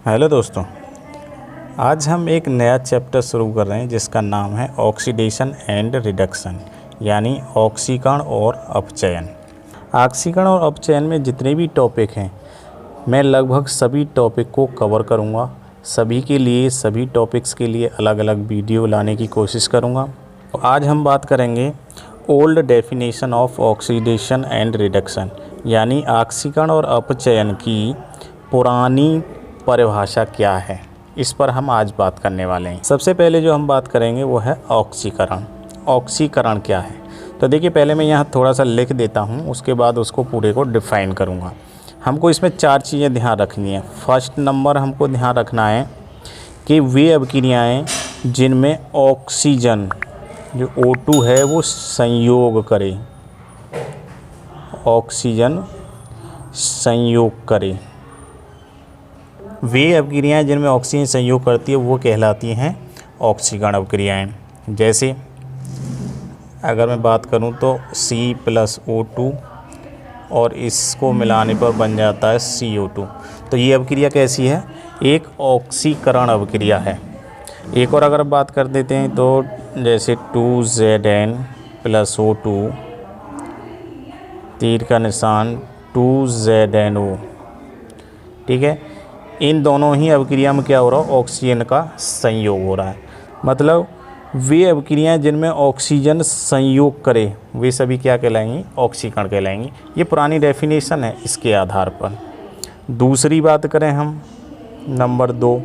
Hello दोस्तों, आज हम एक नया चैप्टर शुरू कर रहे हैं जिसका नाम है ऑक्सीडेशन एंड रिडक्शन, यानी ऑक्सीकरण और अपचयन। ऑक्सीकरण और अपचयन में जितने भी टॉपिक हैं मैं लगभग सभी टॉपिक को कवर करूंगा। सभी के लिए, सभी टॉपिक्स के लिए अलग अलग वीडियो लाने की कोशिश करूंगा। तो आज हम बात करेंगे old definition of oxidation and reduction, यानी ऑक्सीकरण और अपचयन की पुरानी परिभाषा क्या है, इस पर हम आज बात करने वाले हैं। सबसे पहले जो हम बात करेंगे वो है ऑक्सीकरण। ऑक्सीकरण क्या है, तो देखिए पहले मैं यहाँ थोड़ा सा लिख देता हूँ, उसके बाद उसको पूरे को डिफ़ाइन करूँगा। हमको इसमें 4 चीज़ें ध्यान रखनी है। फर्स्ट नंबर हमको ध्यान रखना है कि वे अभिक्रियाएँ जिनमें ऑक्सीजन जो O2 है वो संयोग करे, ऑक्सीजन संयोग करे। वे अभिक्रियाएँ जिनमें ऑक्सीजन संयोग करती है वो कहलाती हैं ऑक्सीकरण अभिक्रियाएँ। जैसे अगर मैं बात करूं तो C+O2 और इसको मिलाने पर बन जाता है CO2। तो ये अभिक्रिया कैसी है, एक ऑक्सीकरण अभिक्रिया है। एक और अगर बात कर देते हैं तो जैसे 2Zn+O2 तीर का निशान 2ZnO, ठीक है। इन दोनों ही अभिक्रिया में क्या हो रहा है, ऑक्सीजन का संयोग हो रहा है। मतलब वे अभिक्रियाएँ जिनमें ऑक्सीजन संयोग करे वे सभी क्या कहलाएंगी, ऑक्सीकरण कहलाएंगी। ये पुरानी डेफिनेशन है, इसके आधार पर। दूसरी बात करें हम, नंबर 2,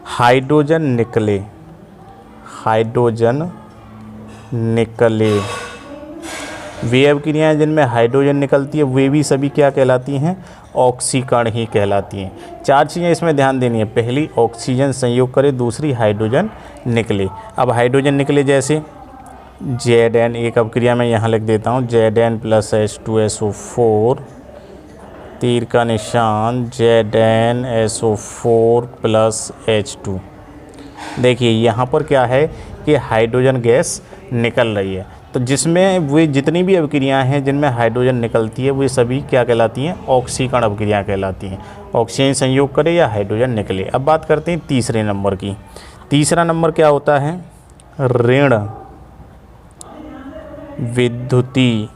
हाइड्रोजन निकले। हाइड्रोजन निकले, वे अभिक्रियाएँ जिनमें हाइड्रोजन निकलती है वे भी सभी क्या कहलाती हैं, ऑक्सीकरण ही कहलाती हैं। 4 चीज़ें इसमें ध्यान देनी है। पहली ऑक्सीजन संयोग करे, दूसरी हाइड्रोजन निकले। अब हाइड्रोजन निकले जैसे Zn, एक अभिक्रिया में यहाँ लिख देता हूँ Zn+H2SO4 तीर का निशान ZnSO4+H2। देखिए यहाँ पर क्या है कि हाइड्रोजन गैस निकल रही है। तो जिसमें वे जितनी भी अभिक्रियाएँ हैं जिनमें हाइड्रोजन निकलती है वे सभी क्या कहलाती हैं, ऑक्सीकरण अभिक्रियाएँ कहलाती हैं। ऑक्सीजन संयोग करे या हाइड्रोजन निकले। अब बात करते हैं तीसरे नंबर की। तीसरा नंबर क्या होता है, ऋण विद्युतीय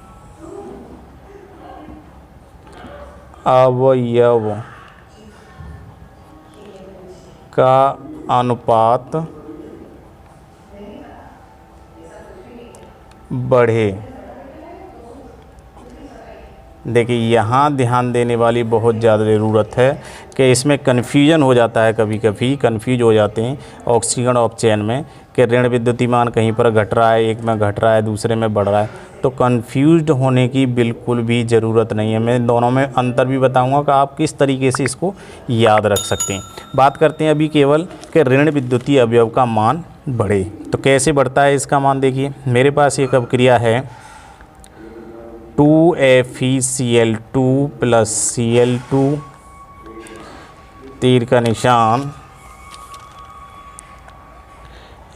अवयव का अनुपात बढ़े। देखिए यहाँ ध्यान देने वाली बहुत ज़्यादा ज़रूरत है कि इसमें कन्फ्यूजन हो जाता है, कभी कभी कन्फ्यूज हो जाते हैं ऑक्सीकरण और अपचयन में कि ऋण विद्युतीय मान कहीं पर घट रहा है, एक में घट रहा है, दूसरे में बढ़ रहा है। तो कन्फ्यूज्ड होने की बिल्कुल भी ज़रूरत नहीं है। मैं दोनों में अंतर भी बताऊंगा कि आप किस तरीके से इसको याद रख सकते हैं। बात करते हैं अभी केवल कि ऋण विद्युतीय अवयव का मान बढ़े। तो कैसे बढ़ता है इसका मान, देखिए मेरे पास एक अभिक्रिया है 2FeCl2+Cl2 तीर का निशान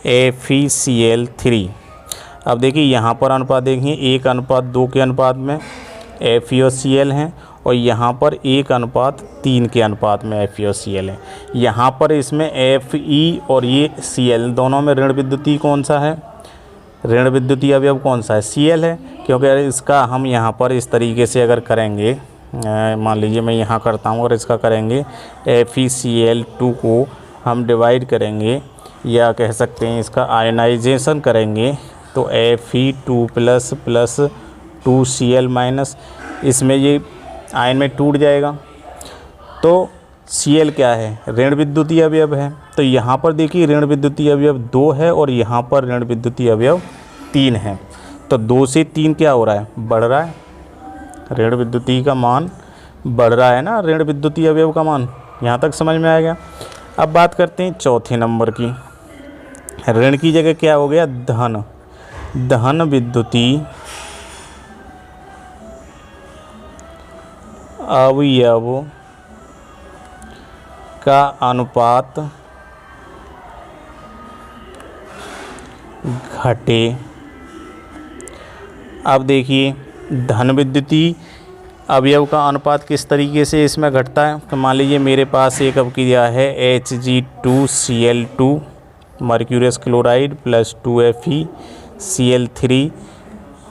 FeCl3। अब देखिए यहाँ पर अनुपात देखिए 1:2 के अनुपात में Fe और Cl हैं, और यहाँ पर 1:3 के अनुपात में Fe और Cl है। यहाँ पर इसमें Fe और ये Cl दोनों में ऋण विद्युतीय कौन सा है, ऋण विद्युतीय अवयव कौन सा है, Cl है। क्योंकि इसका हम यहाँ पर इस तरीके से अगर करेंगे, मान लीजिए मैं यहाँ करता हूँ और इसका करेंगे FeCl2 को हम डिवाइड करेंगे या कह सकते हैं इसका आयनाइजेशन करेंगे तो Fe2++2Cl-, इसमें ये आयन में टूट जाएगा। तो Cl क्या है, ऋण विद्युतीय अवयव है। तो यहाँ पर देखिए ऋण विद्युतीय अवयव 2 है और यहाँ पर ऋण विद्युतीय अवयव 3 है। तो 2 से 3 क्या हो रहा है, बढ़ रहा है। ऋण विद्युतीय का मान बढ़ रहा है ना, ऋण विद्युतीय अवयव का मान। यहाँ तक समझ में आ गया। अब बात करते हैं चौथे नंबर की। ऋण की जगह क्या हो गया, धन। धन विद्युतीय अवयव का अनुपात घटे। अब देखिए धन विद्युतीय अवयव का अनुपात किस तरीके से इसमें घटता है। तो मान लीजिए मेरे पास एक अभिक्रिया है Hg2Cl2 mercurius chloride plus 2FeCl3,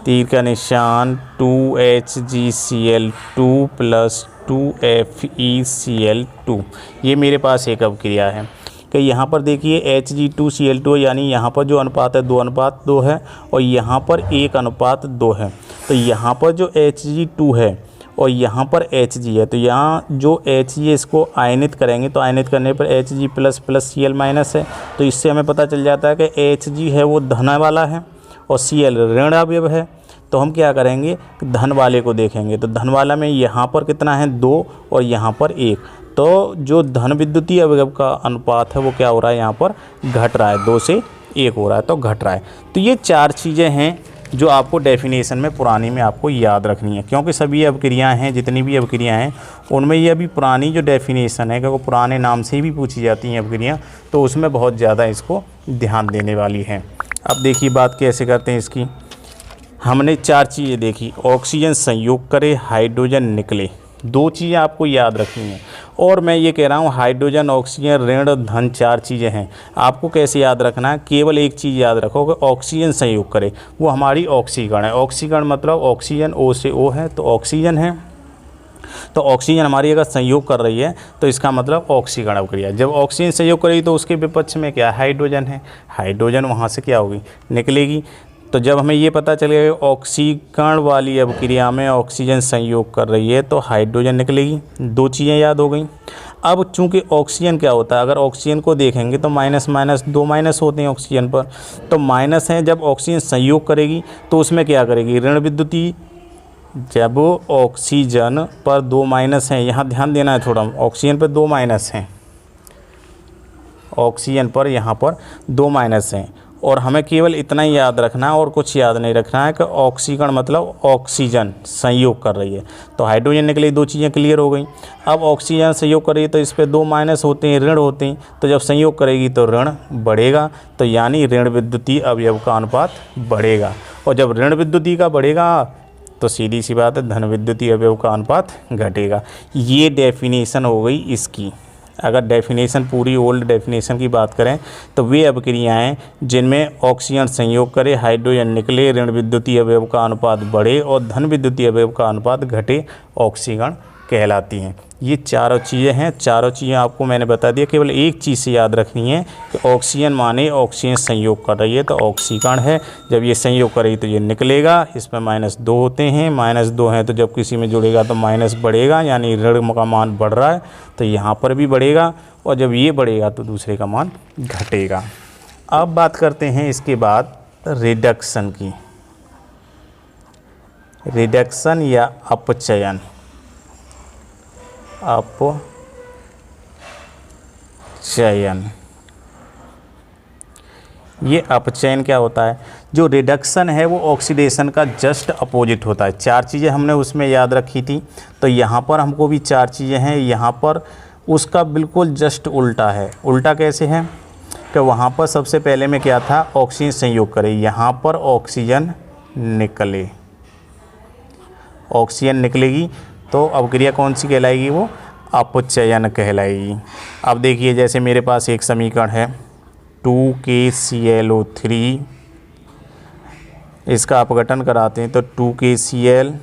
तीर का निशान 2HgCl2 प्लस 2FeCl2। ये मेरे पास एक अभिक्रिया है कि यहाँ पर देखिए Hg2Cl2 यानी यहाँ पर जो अनुपात है 2:2 है और यहाँ पर 1:2 है। तो यहाँ पर जो Hg2 है और यहाँ पर Hg है, तो यहाँ जो Hg है इसको आयनित करेंगे तो आयनित करने पर Hg plus plus Cl minus है। तो इससे हमें पता चल जाता है कि Hg है वो धन वाला है और Cl ऋण अवयव है। तो हम क्या करेंगे, धन वाले को देखेंगे। तो धन वाला में यहाँ पर कितना है 2 और यहाँ पर 1। तो जो धन विद्युतीय अवयव का अनुपात है वो क्या हो रहा है, यहाँ पर घट रहा है, 2 से 1 हो रहा है, तो घट रहा है। तो ये 4 चीज़ें हैं जो आपको डेफिनेशन में पुरानी में आपको याद रखनी है, क्योंकि सभी अभिक्रियाएँ हैं, जितनी भी अभिक्रियाएँ हैं उनमें ये अभी पुरानी जो डेफिनेशन है, क्योंकि पुराने नाम से भी पूछी जाती हैं अभिक्रियाँ, तो उसमें बहुत ज़्यादा इसको ध्यान देने वाली है। अब देखिए बात कैसे करते हैं इसकी। हमने 4 चीज़ें देखी, ऑक्सीजन संयोग करे, हाइड्रोजन निकले, 2 चीज़ें आपको याद रखनी है। और मैं ये कह रहा हूँ हाइड्रोजन, ऑक्सीजन, ऋण, धन 4 चीज़ें हैं। आपको कैसे याद रखना है, केवल एक चीज़ याद रखो कि ऑक्सीजन संयोग करे, वो हमारी ऑक्सीकरण है। ऑक्सीकरण मतलब ऑक्सीजन O से O है तो ऑक्सीजन है। तो ऑक्सीजन हमारी अगर संयोग कर रही है तो इसका मतलब ऑक्सीकरण अभिक्रिया। जब ऑक्सीजन संयोग करेगी तो उसके विपक्ष में क्या हाइड्रोजन है, हाइड्रोजन वहाँ से क्या होगी, निकलेगी। तो जब हमें ये पता चलेगा ऑक्सीकरण वाली अभिक्रिया में ऑक्सीजन संयोग कर रही है तो हाइड्रोजन निकलेगी। 2 चीज़ें याद हो गई। अब चूंकि ऑक्सीजन क्या होता है, अगर ऑक्सीजन को देखेंगे तो माइनस माइनस 2 माइनस होते हैं ऑक्सीजन पर, तो माइनस हैं। जब ऑक्सीजन संयोग करेगी तो उसमें क्या करेगी, ऋण विद्युतीय। जब ऑक्सीजन पर 2 माइनस हैं, यहाँ ध्यान देना है थोड़ा, ऑक्सीजन पर 2 माइनस हैं, ऑक्सीजन पर यहाँ पर 2 माइनस हैं। और हमें केवल इतना ही याद रखना है और कुछ याद नहीं रखना है कि ऑक्सीकरण मतलब ऑक्सीजन संयोग कर रही है। तो हाइड्रोजन निकली, 2 चीज़ें क्लियर हो गई। अब ऑक्सीजन संयोग कर रही है तो इस पर 2 माइनस होते हैं, ऋण होते हैं। तो जब संयोग करेगी तो ऋण बढ़ेगा, तो यानी ऋण विद्युतीय अवयव का अनुपात बढ़ेगा। और जब ऋण विद्युतीय का बढ़ेगा तो सीधी सी बात है धन विद्युतीय अवयव का अनुपात घटेगा। ये डेफिनेशन हो गई इसकी। अगर डेफिनेशन पूरी ओल्ड डेफिनेशन की बात करें तो वे अभिक्रियाएँ जिनमें ऑक्सीजन संयोग करे, हाइड्रोजन निकले, ऋण विद्युतीय अवयव का अनुपात बढ़े और धन विद्युतीय अवयव का अनुपात घटे, ऑक्सीकरण कहलाती हैं। ये 4 चीज़ें हैं। 4 चीज़ें आपको मैंने बता दिया। केवल एक चीज़ से याद रखनी है कि ऑक्सीजन माने ऑक्सीजन संयोग कर रही है तो ऑक्सीकरण है। जब ये संयोग करेगी तो ये निकलेगा, इसमें -2 होते हैं, -2 हैं तो जब किसी में जुड़ेगा तो माइनस बढ़ेगा, यानी ऋण का मान बढ़ रहा है तो यहाँ पर भी बढ़ेगा। और जब ये बढ़ेगा तो दूसरे का मान घटेगा। अब बात करते हैं इसके बाद रिडक्शन की। रिडक्शन या अपचयन। अपचयन, ये अपचयन क्या होता है, जो रिडक्शन है वो ऑक्सीडेशन का जस्ट अपोजिट होता है। 4 चीज़ें हमने उसमें याद रखी थी, तो यहाँ पर हमको भी 4 चीज़ें हैं। यहाँ पर उसका बिल्कुल जस्ट उल्टा है। उल्टा कैसे है कि वहाँ पर सबसे पहले में क्या था, ऑक्सीजन संयोग करे, यहाँ पर ऑक्सीजन निकले, ऑक्सीजन निकलेगी तो अभिक्रिया कौन सी कहलाएगी, वो अपचयन कहलाएगी। अब देखिए जैसे मेरे पास एक समीकरण है 2KClO3, इसका अपघटन कराते हैं तो 2KCl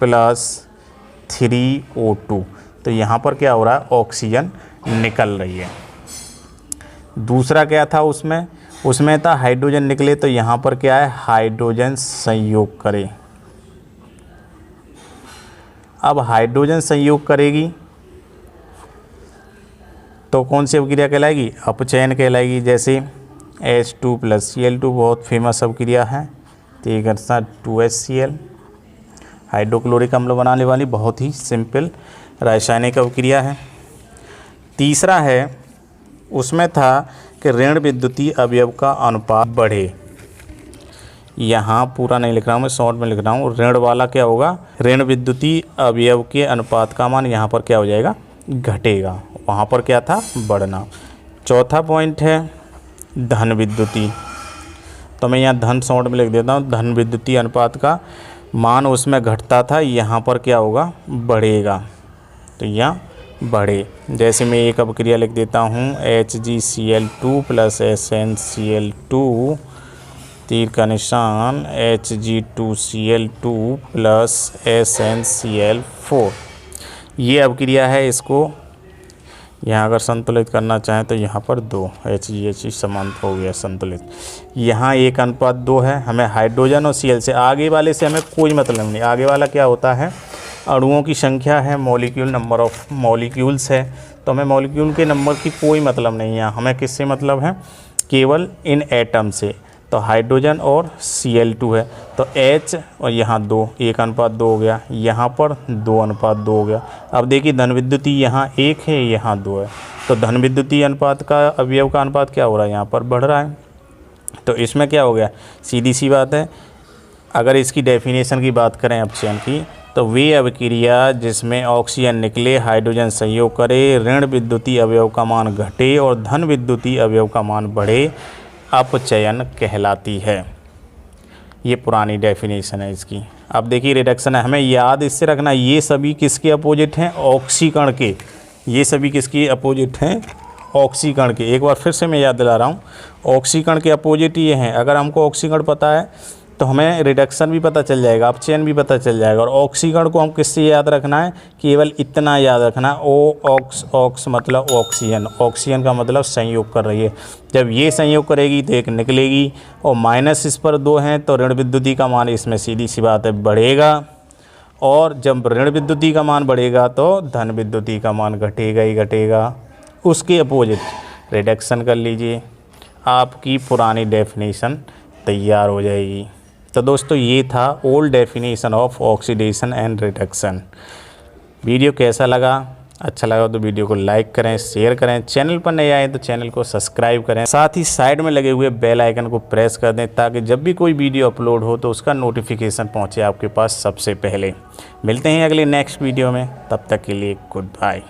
+ 3O2, तो यहाँ पर क्या हो रहा है, ऑक्सीजन निकल रही है। दूसरा क्या था उसमें था हाइड्रोजन निकले, तो यहाँ पर क्या है, हाइड्रोजन संयोग करे। अब हाइड्रोजन संयोग करेगी तो कौन सी अभिक्रिया कहलाएगी, अपचयन कहलाएगी। जैसे H2 + Cl2 बहुत फेमस अभिक्रिया है। तो ये करता 2HCl, हाइड्रोक्लोरिक अम्ल बनाने वाली बहुत ही सिंपल रासायनिक अभिक्रिया है। तीसरा है, उसमें था कि ऋण विद्युतीय अवयव का अनुपात बढ़े। यहाँ पूरा नहीं लिख रहा हूँ मैं, शॉर्ट में लिख रहा हूँ। ऋण वाला क्या होगा, ऋण विद्युतीय अवयव के अनुपात का मान यहाँ पर क्या हो जाएगा, घटेगा। वहाँ पर क्या था, बढ़ना। चौथा पॉइंट है धन विद्युतीय, तो मैं यहाँ धन शॉर्ट में लिख देता हूँ। धन विद्युतीय अनुपात का मान उसमें घटता था, यहाँ पर क्या होगा, बढ़ेगा। तो यहाँ बढ़े। जैसे मैं एक अपक्रिया लिख देता हूँ HgCl2 प्लस SnCl2, तीर का निशान Hg2Cl2 प्लस SnCl4। ये अपक्रिया है, इसको यहाँ अगर संतुलित करना चाहें तो यहाँ पर 2 HgH समान हो गया संतुलित। यहाँ 1:2 है। हमें हाइड्रोजन और Cl से, आगे वाले से हमें कोई मतलब नहीं। आगे वाला क्या होता है, अणुओं की संख्या है, मॉलिक्यूल नंबर ऑफ मॉलिक्यूल्स है। तो हमें मॉलिक्यूल के नंबर की कोई मतलब नहीं है, हमें किससे मतलब है, केवल इन एटम से। तो हाइड्रोजन और Cl2 है, तो H और यहाँ 2, 1:2 हो गया, यहाँ पर 2:2 हो गया। अब देखिए धन विद्युती यहाँ 1 है, यहाँ 2 है, तो धन विद्युती अनुपात का अवयव का अनुपात क्या हो रहा है, यहाँ पर बढ़ रहा है। तो इसमें क्या हो गया, सीधी सी बात है। अगर इसकी डेफिनेशन की बात करें अपचयन की, तो वे अभिक्रिया जिसमें ऑक्सीजन निकले, हाइड्रोजन संयोग करे, ऋण विद्युती अवयव का मान घटे और धन विद्युती अवयव का मान बढ़े, अपचयन कहलाती है। ये पुरानी डेफिनेशन है इसकी। अब देखिए रिडक्शन है, हमें याद इससे रखना, ये सभी किसके अपोजिट हैं, ऑक्सीकण के। ये सभी किसके अपोजिट हैं, ऑक्सीकण के। एक बार फिर से मैं याद दिला रहा हूँ, ऑक्सीकण के अपोजिट ये हैं। अगर हमको ऑक्सीकण पता है तो हमें रिडक्शन भी पता चल जाएगा, अपचयन भी पता चल जाएगा। और ऑक्सीकण को हम किससे याद रखना है, केवल इतना याद रखना, ऑक्स मतलब ऑक्सीजन, ऑक्सीजन का मतलब संयोग कर रही है। जब ये संयोग करेगी तो एक निकलेगी, और माइनस इस पर 2 हैं तो ऋण विद्युती का मान इसमें सीधी सी बात है बढ़ेगा, और जब ऋण विद्युती का मान बढ़ेगा तो धन विद्युती का मान घटेगा ही घटेगा। उसके अपोजिट रिडक्शन कर लीजिए, आपकी पुरानी डेफिनेशन तैयार हो जाएगी। तो दोस्तों ये था old definition of oxidation and reduction. Video कैसा लगा, अच्छा लगा तो वीडियो को लाइक करें, शेयर करें, चैनल पर नए आए तो चैनल को सब्सक्राइब करें, साथ ही साइड में लगे हुए बेल आइकन को प्रेस कर दें ताकि जब भी कोई वीडियो अपलोड हो तो उसका नोटिफिकेशन पहुंचे आपके पास सबसे पहले। मिलते हैं अगले नेक्स्ट वीडियो में, तब तक के लिए गुड बाय।